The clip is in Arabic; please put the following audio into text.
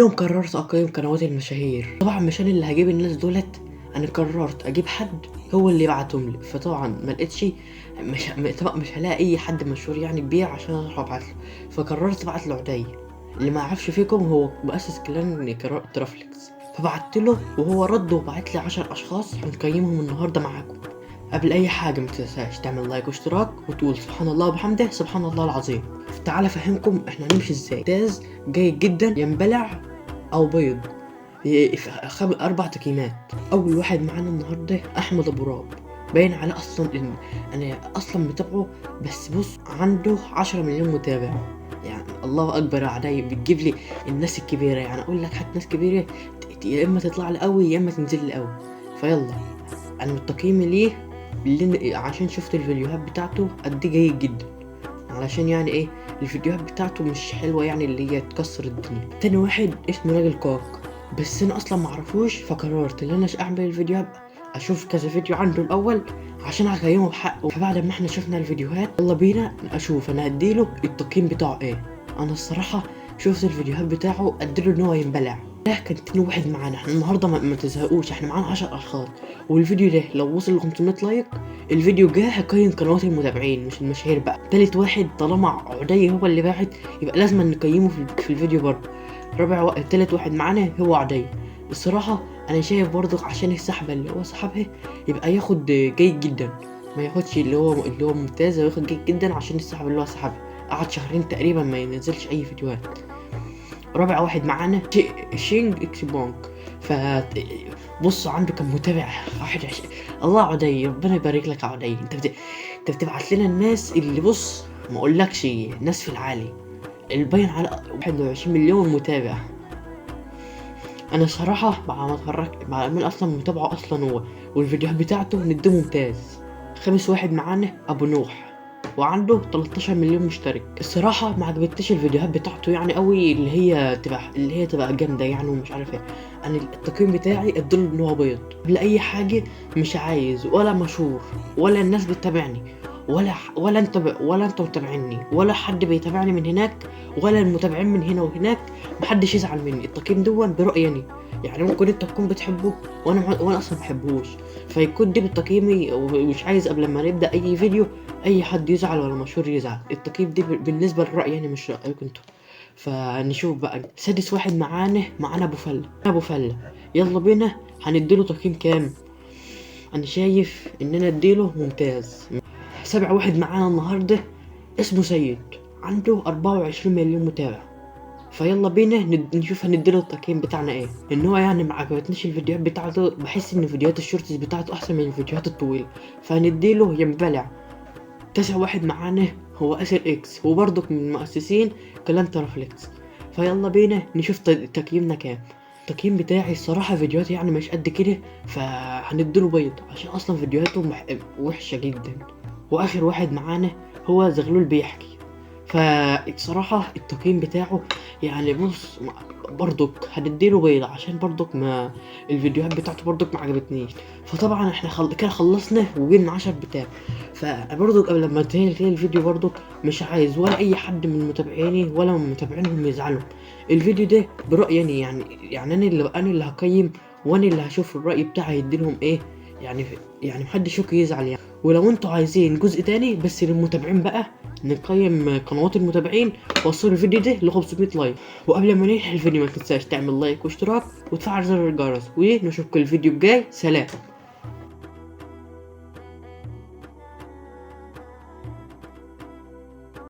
يوم قررت اقيم قنوات المشاهير. طبعا مش انا اللي هجيب الناس دولت، انا قررت اجيب حد هو اللي يبعتهم لي. فطبعا ما لقيتش، طبعا مش هلاقي اي حد مشهور يعني كبير عشان اروح ابعت له. فقررت ابعت له عدي. اللي ما يعرفش فيكم هو مؤسس كلان ترافليكس. فبعت له وهو رد وبعت لي 10 اشخاص هنقيمهم النهارده معاكم. قبل اي حاجه ما تنساش تعمل لايك واشتراك وتقول سبحان الله وبحمده سبحان الله العظيم. تعال افهمكم احنا هنمشي ازاي. ممتاز جيد جدا ينبلع او بيض. 4 تقييمات. اول واحد معانا النهارده احمد ابو راب. باين عليه اصلا ان انا اصلا متابعه، بس بص عنده 10 مليون متابع. يعني الله اكبر علي، بتجيب لي الناس الكبيره. يعني اقول لك حتى ناس كبيره يا اما تطلع لي قوي يا اما تنزل لي قوي. فيلا انا التقييم ليه اللي عشان شفت الفيديوهات بتاعته قد جيد جدا. علشان يعني ايه، الفيديوهات بتاعته مش حلوه يعني اللي هي تكسر الدنيا. تاني واحد اسمه راجل كوك، بس انا اصلا معرفوش. فقررت ان انا اعمل الفيديوهات، اشوف كذا فيديو عنده الاول عشان اقيمه بحقه. فبعد ما احنا شفنا الفيديوهات يلا بينا اشوف انا هديله التقييم بتاعه ايه. انا الصراحه شفت الفيديوهات بتاعه اديله ان هو ينبلع. ده كان تاني واحد معانا. احنا النهارده ما تزهقوش، احنا معانا 10 اشخاص. والفيديو ده لو وصل ل 500 لايك الفيديو الجاي هقيم قنوات المتابعين مش المشاهير بقى. تالت واحد طالما عدي هو اللي باعت يبقى لازم نقيمه في الفيديو برضه. تالت واحد معانا هو عدي. الصراحة انا شايف برضه عشان السحبة اللي هو سحبها يبقى ياخد جيد جدا، ما ياخدش اللي هو ممتاز، وياخد جيد جدا عشان السحبة اللي هو سحبها. قعد شهرين تقريبا ما ينزلش اي فيديوهات. رابع واحد معانا شينج اكس بونك. ف بص عنده كم متابع 21. الله عدي، ربنا يبارك لك يا عدي. انت بتبعت لنا الناس اللي بص ما اقولكش ناس في العالي. الباين على 21 مليون متابع. انا صراحه مع ما اتفرجت مع من اصلا متابعه اصلا هو والفيديوهات بتاعته نديه ممتاز. خامس واحد معانا ابو نوح وعنده 13 مليون مشترك. الصراحه ما عجبتنيش الفيديوهات بتاعته يعني قوي، اللي هي تبقى جامده يعني ومش عارف ايه. انا التقييم بتاعي اديله ان هو بيض. قبل اي حاجه مش عايز ولا مشهور ولا الناس بتتابعني ولا انت متابعني ولا حد بيتابعني من هناك ولا المتابعين من هنا وهناك. محدش يزعل مني. التقييم دون برأيي يعني ممكن انت تكون بتحبه وانا اصلا بحبهوش، فيكون دي بتقييمي. ومش عايز قبل ما نبدا اي فيديو اي حد يزعل ولا مشهور يزعل. التقييم دي بالنسبه للرأي يعني مش رأيكم انتوا. فنشوف بقى سادس واحد معانا ابو فله. يلا بينا هنديله تقييم كام؟ انا شايف اننا اديله ممتاز. سابع واحد معانا النهارده اسمه سيد، عنده 24 مليون متابع. فيلا بينا نشوف هنديله التقييم بتاعنا ايه. ان هو يعني ما عجبتنيش الفيديوهات بتاعته، بحس ان فيديوهات الشورتس بتاعته احسن من الفيديوهات الطويله. فهنديله ينبلع. تاسع واحد معانا هو اسر اكس، وبرضه من مؤسسين كلان ترافليكس. فيلا بينا نشوف تقييمنا كام. التقييم بتاعي الصراحه فيديوهاتي يعني مش قد كده، فهنديله بيض عشان اصلا فيديوهاته وحشه جدا. واخر واحد معانا هو زغلول بيحكي. فالصراحة التقييم بتاعه يعني بص برضك هنديله بيضة عشان برضك ما الفيديوهات بتاعته برضك ما عجبتنيش. فطبعا احنا كده خلصنا وجبنا 10 بتاع. فبرضك قبل ما انتهي الفيديو برضك مش عايز ولا اي حد من متابعيني ولا من متابعينهم يزعلوا. الفيديو ده برأيي يعني انا اللي هقيم وانا اللي هشوف الرأي بتاعي يديلهم ايه. يعني محدش يزعل يعني. ولو انتوا عايزين جزء تاني بس للمتابعين بقى نقيم قنوات المتابعين، وصلوا الفيديو ده ل 500 لايك. وقبل ما ننهي الفيديو ما تنساش تعمل لايك واشتراك وتفعل زر الجرس، ونشوفكم الفيديو الجاي. سلام.